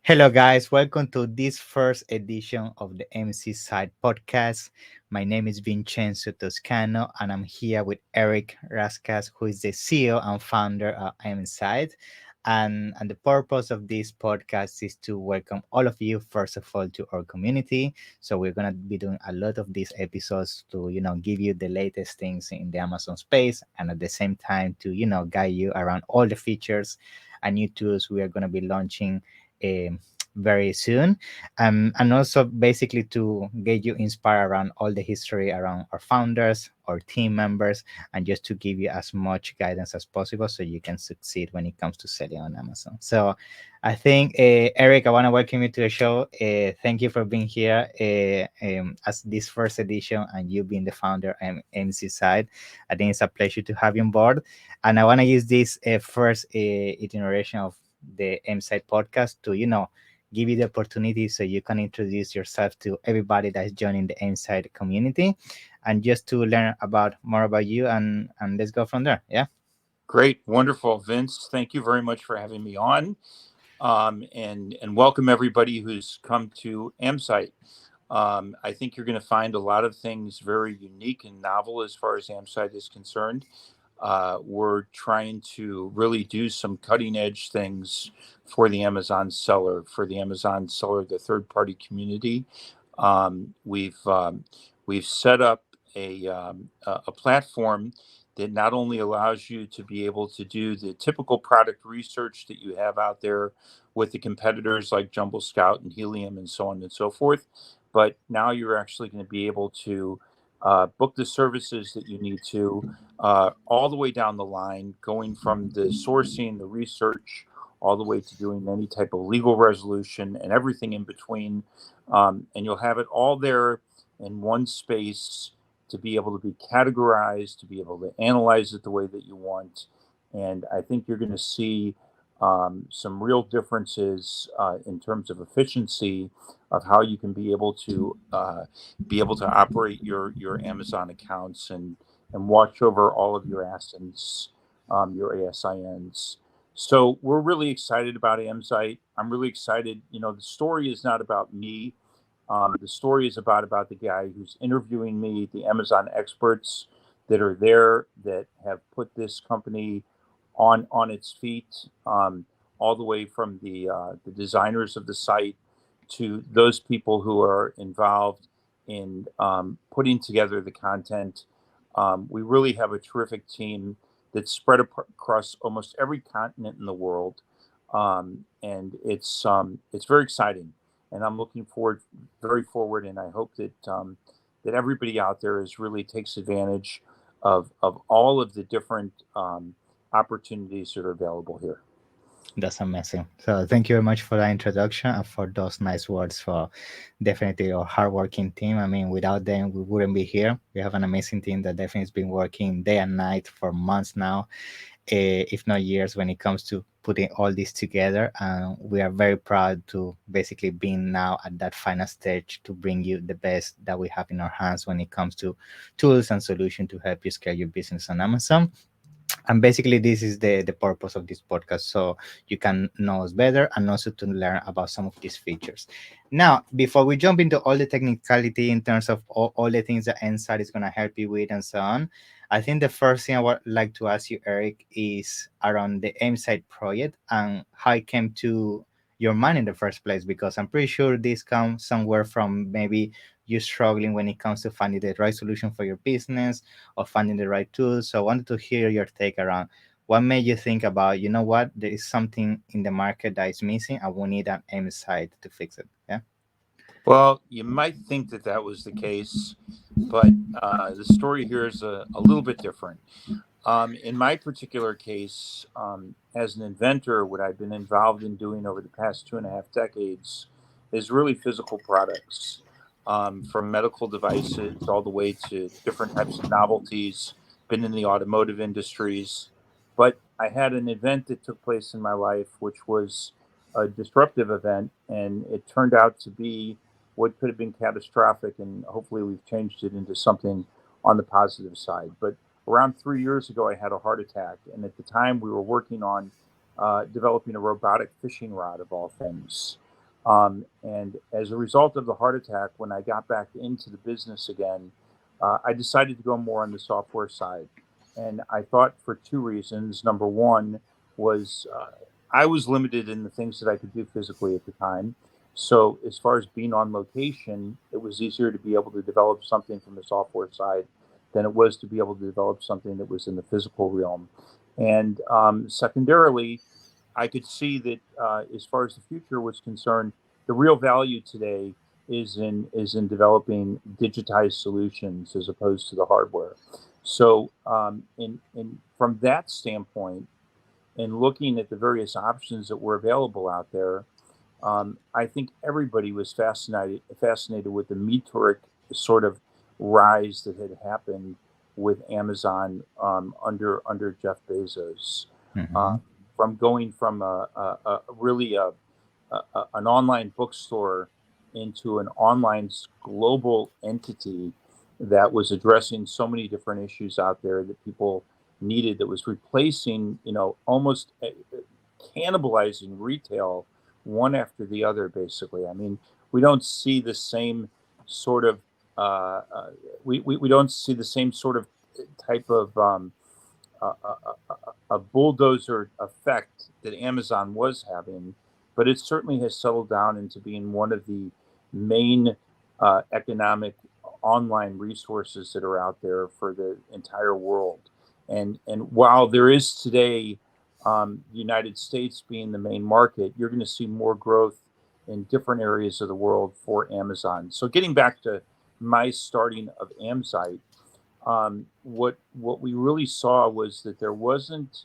Hello, guys. Welcome to this first edition of the MC Side podcast. My name is Vincenzo Toscano, and I'm here with Eric Raskas, who is the CEO and founder of Amzsite. And the purpose of this podcast is to welcome all of you, first of all, to our community. So we're gonna be doing a lot of these episodes to, give you the latest things in the Amazon space, and at the same time to, guide you around all the features and new tools we are gonna be launching um, very soon, and also basically to get you inspired around all the history around our founders, our team members, and just to give you as much guidance as possible so you can succeed when it comes to selling on Amazon. So I think, Eric, I want to welcome you to the show. Thank you for being here as this first edition, and you being the founder and MC Side. I think it's a pleasure to have you on board, and I want to use this first iteration of the M Side podcast to give you the opportunity so you can introduce yourself to everybody that's joining the Inside community, and just to learn about more about you, and let's go from there. Yeah. Great, wonderful, Vince. Thank you very much for having me on, and welcome everybody who's come to Amzsite. I think you're going to find a lot of things very unique and novel as far as Amzsite is concerned. We're trying to really do some cutting edge things for the Amazon seller, the third party community. We've set up a platform that not only allows you to be able to do the typical product research that you have out there with the competitors like Jumble Scout and Helium and so on and so forth, but now you're actually going to be able to book the services that you need to all the way down the line, going from the sourcing, the research, all the way to doing any type of legal resolution and everything in between. And you'll have it all there in one space to be able to be categorized, to be able to analyze it the way that you want. And I think you're going to see some real differences in terms of efficiency of how you can be able to operate your Amazon accounts and watch over all of your ASINs, your ASINs. So we're really excited about Amzsite. I'm really excited. The story is not about me. The story is about the guy who's interviewing me, the Amazon experts that are there that have put this company on its feet, all the way from the designers of the site to those people who are involved in putting together the content. We really have a terrific team that's spread across almost every continent in the world, and it's very exciting. And I'm looking forward, and I hope that everybody out there is really takes advantage of all of the different opportunities that are available here. That's amazing. So thank you very much for that introduction and for those nice words for definitely our hardworking team. I mean, without them, we wouldn't be here. We have an amazing team that definitely has been working day and night for months now, if not years, when it comes to putting all this together. And we are very proud to basically be now at that final stage to bring you the best that we have in our hands when it comes to tools and solutions to help you scale your business on Amazon. And basically this is the purpose of this podcast, so you can know us better and also to learn about some of these features. Now, before we jump into all the technicality in terms of all the things that Insight is going to help you with and so on, I think the first thing I would like to ask you, Eric, is around the Insight project and how it came to your mind in the first place, because I'm pretty sure this comes somewhere from maybe you struggling when it comes to finding the right solution for your business or finding the right tools. So I wanted to hear your take around what made you think about, you know what, there is something in the market that is missing and we need an M site to fix it. Yeah. Well, you might think that that was the case, but the story here is a little bit different. In my particular case, as an inventor, what I've been involved in doing over the past 2.5 decades is really physical products, from medical devices all the way to different types of novelties, been in the automotive industries. But I had an event that took place in my life, which was a disruptive event, and it turned out to be what could have been catastrophic, and hopefully we've changed it into something on the positive side. But around 3 years ago, I had a heart attack, and at the time, we were working on developing a robotic fishing rod of all things. And as a result of the heart attack, when I got back into the business again, I decided to go more on the software side. And I thought for two reasons. Number one was I was limited in the things that I could do physically at the time. So, as far as being on location, it was easier to be able to develop something from the software side than it was to be able to develop something that was in the physical realm. And secondarily, I could see that as far as the future was concerned, the real value today is in developing digitized solutions as opposed to the hardware. So, in from that standpoint, and looking at the various options that were available out there, I think everybody was fascinated with the meteoric sort of rise that had happened with Amazon under Jeff Bezos, uh, Hmm. from going from a really an online bookstore into an online global entity that was addressing so many different issues out there that people needed, that was replacing, almost cannibalizing retail one after the other, basically. I mean, we don't see the same sort of we don't see the same sort of type of a bulldozer effect that Amazon was having, but it certainly has settled down into being one of the main economic online resources that are out there for the entire world. And while there is today the United States being the main market, you're going to see more growth in different areas of the world for Amazon. So getting back to my starting of Amzsite, what we really saw was that there wasn't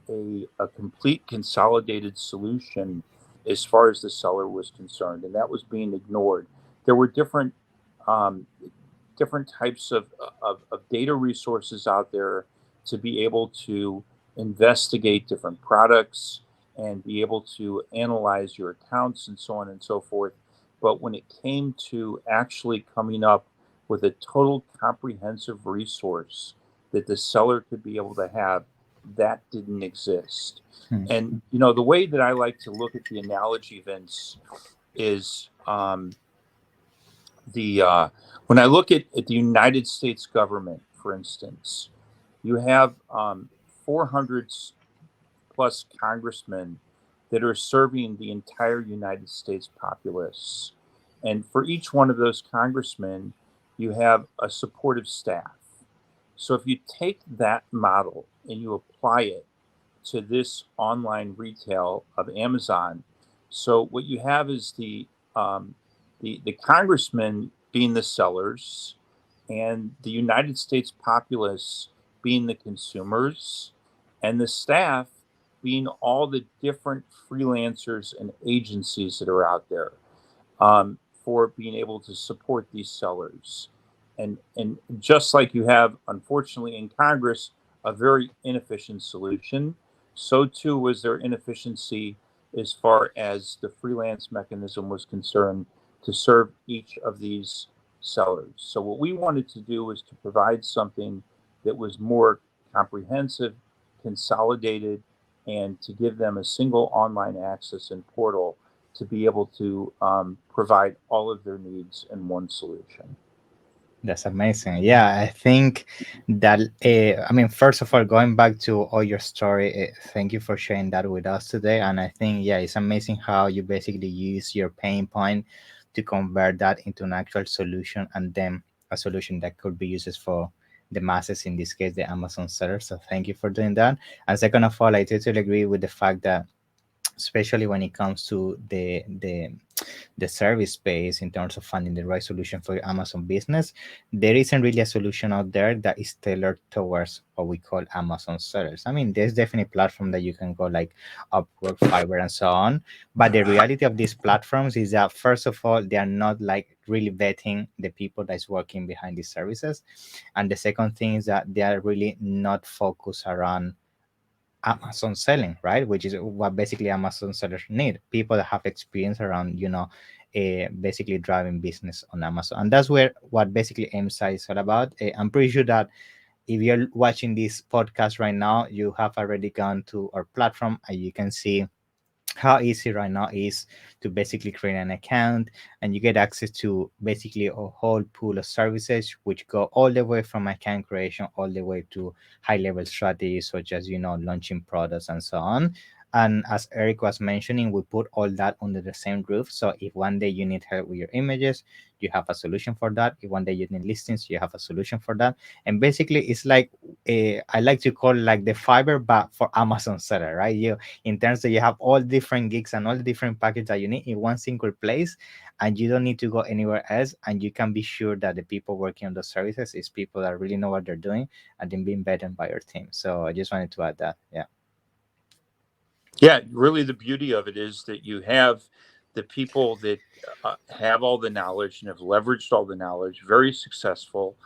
a complete consolidated solution as far as the seller was concerned, and that was being ignored. There were um, different types of data resources out there to be able to investigate different products and be able to analyze your accounts and so on and so forth. But when it came to actually coming up with a total comprehensive resource that the seller could be able to have, that didn't exist. And the way that I like to look at the analogy, Vince, is the when I look at the United States government, for instance, you have 400 plus congressmen that are serving the entire United States populace. And for each one of those congressmen, you have a supportive staff. So if you take that model and you apply it to this online retail of Amazon, so what you have is the congressmen being the sellers, and the United States populace being the consumers, and the staff being all the different freelancers and agencies that are out there for being able to support these sellers. And just like you have, unfortunately, in Congress, a very inefficient solution, so too was there inefficiency as far as the freelance mechanism was concerned to serve each of these sellers. So what we wanted to do was to provide something that was more comprehensive, consolidated, and to give them a single online access and portal to be able to provide all of their needs in one solution. That's amazing. Yeah, I think that, I mean, first of all, going back to all your story, thank you for sharing that with us today. And I think, yeah, it's amazing how you basically use your pain point to convert that into an actual solution, and then a solution that could be used for the masses, in this case, the Amazon sellers. So thank you for doing that. And second of all, I totally agree with the fact that, especially when it comes to the service space in terms of finding the right solution for your Amazon business, there isn't really a solution out there that is tailored towards what we call Amazon sellers. I mean, there's definitely a platform that you can go like Upwork, Fiverr, and so on. But the reality of these platforms is that, first of all, they are not like really vetting the people that's working behind these services. And the second thing is that they are really not focused around Amazon selling, right? Which is what basically Amazon sellers need. People that have experience around, basically driving business on Amazon. And that's where what basically Amzsite is all about. I'm pretty sure that if you're watching this podcast right now, you have already gone to our platform and you can see how easy right now is to basically create an account, and you get access to basically a whole pool of services which go all the way from account creation all the way to high level strategies such as launching products and so on. And as Eric was mentioning, we put all that under the same roof, so if one day you need help with your images, you have a solution for that. If one day you need listings, you have a solution for that. And basically it's like I like to call it like the fiber but for Amazon seller, right? You, in terms that you have all different gigs and all the different packages that you need in one single place, and you don't need to go anywhere else, and you can be sure that the people working on those services is people that really know what they're doing and then being vetted by your team. So I just wanted to add that. Yeah. Yeah, really, the beauty of it is that you have the people that have all the knowledge and have leveraged all the knowledge, very successful,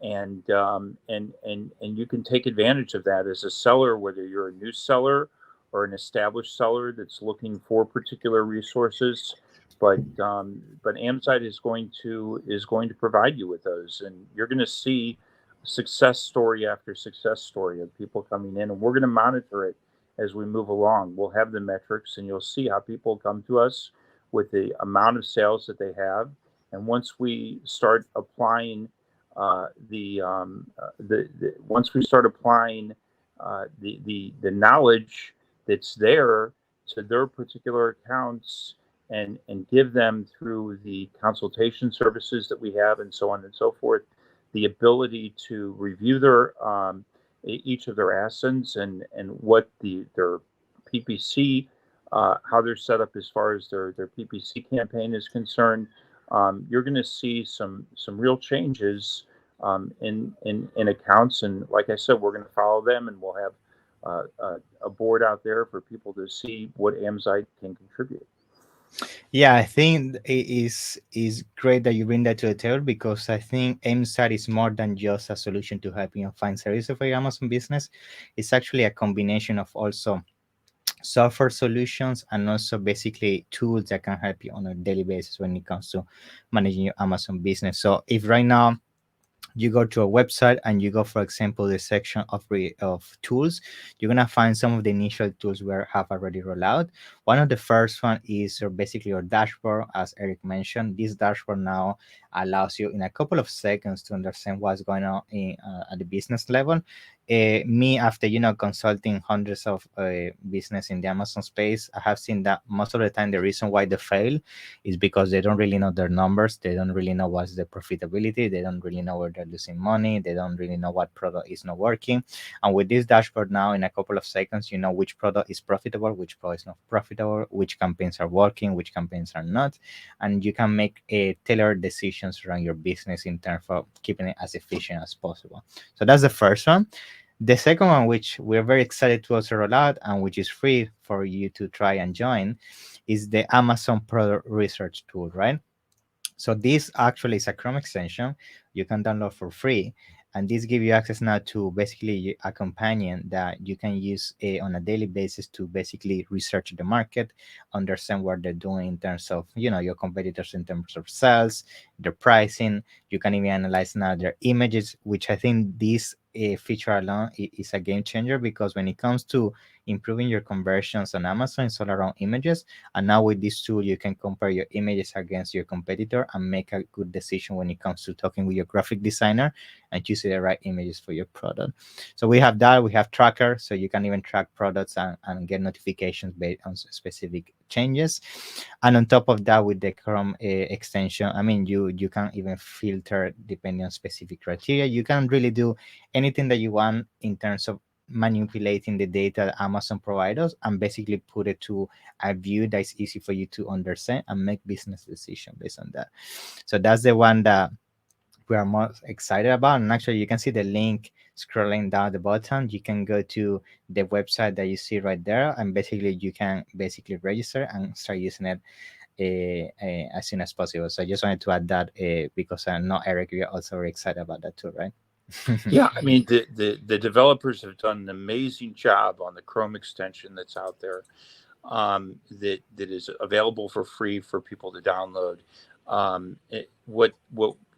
and you can take advantage of that as a seller, whether you're a new seller or an established seller that's looking for particular resources. But Amzite is going to provide you with those, and you're going to see success story after success story of people coming in, and we're going to monitor it as we move along. We'll have the metrics, and you'll see how people come to us with the amount of sales that they have. And once we start applying once we start applying the knowledge that's there to their particular accounts, and give them through the consultation services that we have and so on and so forth, the ability to review each of their assets, and what their PPC, how they're set up as far as their PPC campaign is concerned. You're going to see some real changes in accounts, and like I said, we're going to follow them, and we'll have a board out there for people to see what Amzite can contribute. Yeah, I think it is great that you bring that to the table, because I think MSAT is more than just a solution to helping you find services for your Amazon business. It's actually a combination of also software solutions and also basically tools that can help you on a daily basis when it comes to managing your Amazon business. So if right now you go to a website and you go, for example, the section of tools, you're gonna find some of the initial tools we have already rolled out. One of the first one is basically your dashboard. As Eric mentioned, this dashboard now allows you in a couple of seconds to understand what's going on at the business level. Me, after consulting hundreds of business in the Amazon space, I have seen that most of the time the reason why they fail is because they don't really know their numbers. They don't really know what's the profitability. They don't really know where they're losing money. They don't really know what product is not working. And with this dashboard now, in a couple of seconds, you know which product is profitable, which product is not profitable, which campaigns are working, which campaigns are not. And you can make tailored decisions around your business in terms of keeping it as efficient as possible. So that's the first one. The second one, which we're very excited to also roll out and which is free for you to try and join, is the Amazon Product Research tool, right? So this actually is a Chrome extension you can download for free, and this gives you access now to basically a companion that you can use on a daily basis to basically research the market, understand what they're doing in terms of your competitors in terms of sales, their pricing. You can even analyze now their images, which I think this feature alone is a game changer, because when it comes to improving your conversions on Amazon, it's all around images. And now with this tool, you can compare your images against your competitor and make a good decision when it comes to talking with your graphic designer and choosing the right images for your product. So we have that. We have tracker, so you can even track products and get notifications based on specific changes. And on top of that, with the Chrome extension, I mean, you can even filter depending on specific criteria. You can really do anything that you want in terms of manipulating the data that Amazon provides us and basically put it to a view that's easy for you to understand and make business decisions based on that. So that's the one that we are most excited about. And actually, you can see the link scrolling down the bottom. You can go to the website that you see right there, and basically you can basically register and start using it as soon as possible. So I just wanted to add that because I know Eric, you're also very excited about that too, right? Yeah, I mean, the developers have done an amazing job on the Chrome extension that's out there, that is available for free for people to download. What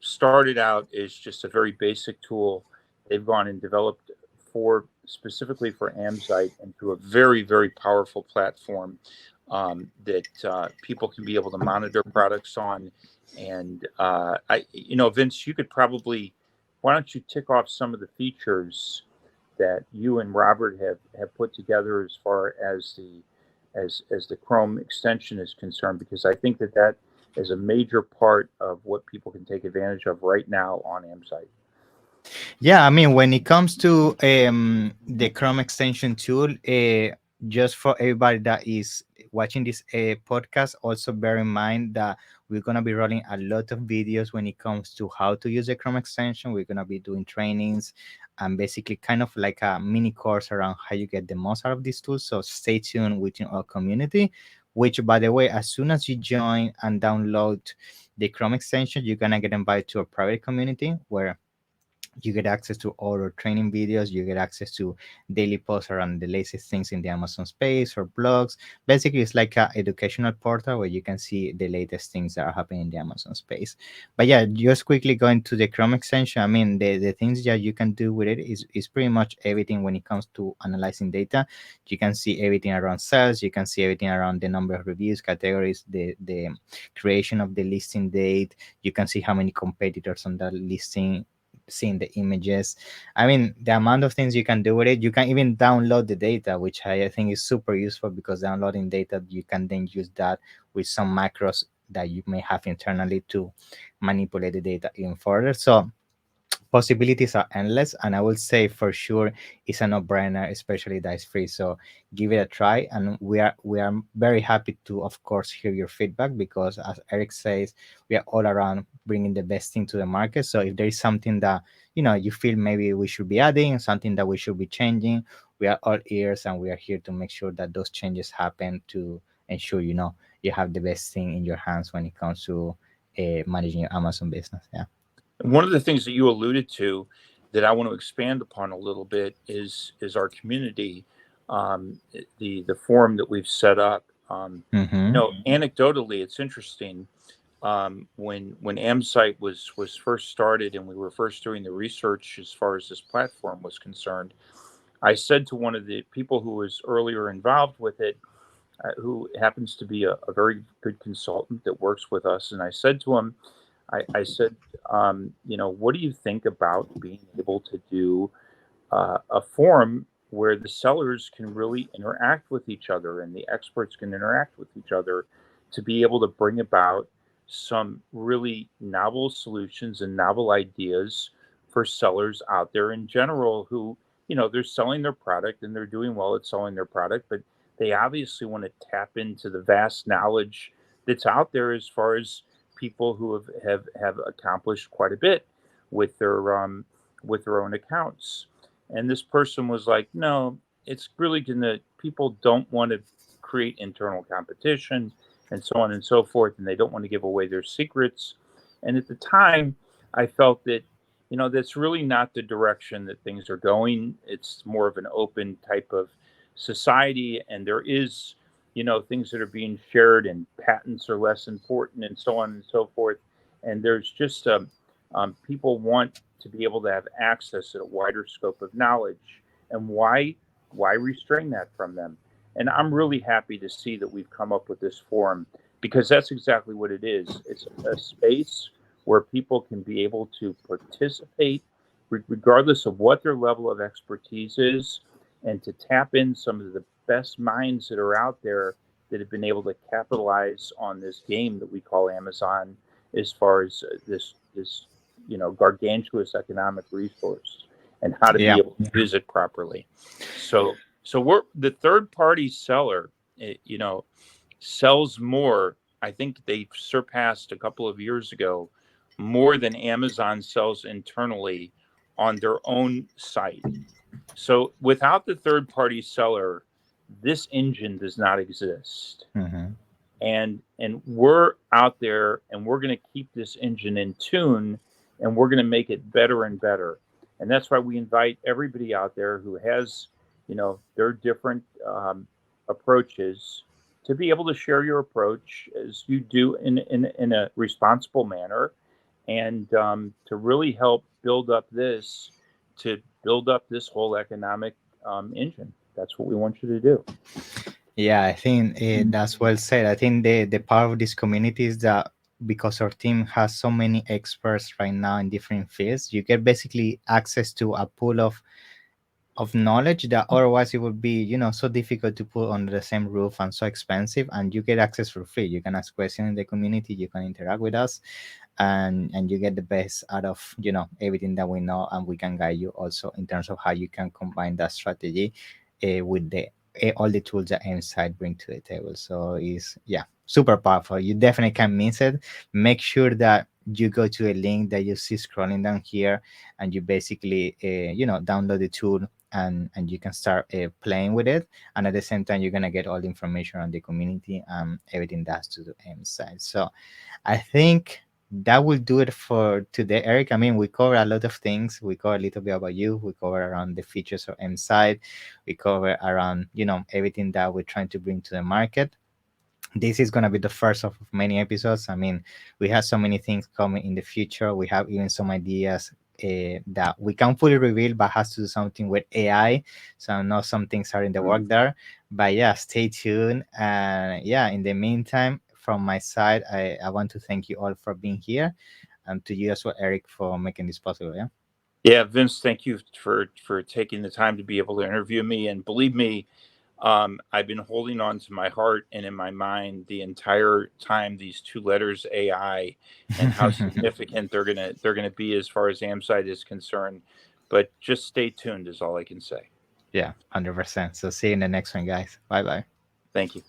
started out is just a very basic tool. They've gone and developed for specifically for Amzite into a very, very powerful platform. that people can be able to monitor products on. And Vince, you could probably, why don't you tick off some of the features that you and Robert have put together as far as the Chrome extension is concerned, because I think that is a major part of what people can take advantage of right now on Amzsite. Yeah, I mean, when it comes to the Chrome extension tool, just for everybody that is watching this podcast, also bear in mind that we're going to be rolling a lot of videos when it comes to how to use the Chrome extension. We're going to be doing trainings and basically kind of like a mini course around how you get the most out of these tools. So stay tuned within our community, which, by the way, as soon as you join and download the Chrome extension, you're going to get invited to a private community where you get access to all our training videos, you get access to daily posts around the latest things in the Amazon space or blogs. Basically, it's like a educational portal where you can see the latest things that are happening in the Amazon space. But yeah, just quickly going to the Chrome extension, I mean, the things that you can do with it is pretty much everything when it comes to analyzing data. You can see everything around sales, you can see everything around the number of reviews, categories, the creation of the listing date. You can see how many competitors on that listing, seeing the images. I mean, the amount of things you can do with it. You can even download the data, which I think is super useful, because downloading data, you can then use that with some macros that you may have internally to manipulate the data even further. So possibilities are endless, and I would say for sure it's a no-brainer, especially that it's free. So give it a try, and we are very happy to, of course, hear your feedback, because as Eric says, we are all around bringing the best thing to the market. So if there is something that you feel maybe we should be adding, something that we should be changing, we are all ears, and we are here to make sure that those changes happen to ensure you have the best thing in your hands when it comes to managing your Amazon business. Yeah. And one of the things that you alluded to that I want to expand upon a little bit is our community, the forum that we've set up. Mm-hmm. Anecdotally, it's interesting. When Amzsite was first started and we were first doing the research as far as this platform was concerned, I said to one of the people who was earlier involved with it, who happens to be a very good consultant that works with us, and I said to him, I said, what do you think about being able to do a forum where the sellers can really interact with each other and the experts can interact with each other to be able to bring about some really novel solutions and novel ideas for sellers out there in general who, they're selling their product and they're doing well at selling their product, but they obviously want to tap into the vast knowledge that's out there as far as people who have accomplished quite a bit with their own accounts. And this person was like, no, it's really gonna, people don't want to create internal competition and so on and so forth, and they don't want to give away their secrets. And at the time, I felt that, that's really not the direction that things are going. It's more of an open type of society, and there is, things that are being shared, and patents are less important, and so on and so forth. And there's just people want to be able to have access to a wider scope of knowledge. And why restrain that from them? And I'm really happy to see that we've come up with this forum, because that's exactly what it is. It's a space where people can be able to participate regardless of what their level of expertise is, and to tap in some of the best minds that are out there that have been able to capitalize on this game that we call Amazon, as far as this gargantuous economic resource, and how to be Yeah. able to use it properly. So we're the third party seller, sells more. I think they surpassed a couple of years ago more than Amazon sells internally on their own site. So without the third party seller, this engine does not exist. Mm-hmm. And we're out there, and we're going to keep this engine in tune, and we're going to make it better and better. And that's why we invite everybody out there who has their different approaches, to be able to share your approach as you do in a responsible manner, and to really help build up this whole economic engine. That's what we want you to do. Yeah, I think that's well said. I think the part of this community is that because our team has so many experts right now in different fields, you get basically access to a pool of knowledge that otherwise it would be, so difficult to put under the same roof and so expensive. And you get access for free. You can ask questions in the community, you can interact with us, and you get the best out of, everything that we know, and we can guide you also in terms of how you can combine that strategy with the all the tools that Amzsite bring to the table. So it's, yeah, super powerful. You definitely can miss it. Make sure that you go to a link that you see scrolling down here, and you basically download the tool, and you can start playing with it. And at the same time, you're gonna get all the information on the community and everything that's to the Amzsite. So I think that will do it for today, Eric. I mean, we cover a lot of things. We cover a little bit about you. We cover around the features of Amzsite. We cover around, everything that we're trying to bring to the market. This is gonna be the first of many episodes. I mean, we have so many things coming in the future. We have even some ideas that we can't fully reveal, but has to do something with AI. So I know some things are in the work there. But yeah, stay tuned. And yeah, in the meantime, from my side, I want to thank you all for being here, and to you as well, Eric, for making this possible. Yeah. Yeah, Vince, thank you for taking the time to be able to interview me. And believe me, I've been holding on to my heart and in my mind the entire time these two letters AI and how significant they're gonna be as far as Amsite is concerned. But just stay tuned is all I can say. Yeah, 100%. So see you in the next one, guys. Bye bye. Thank you.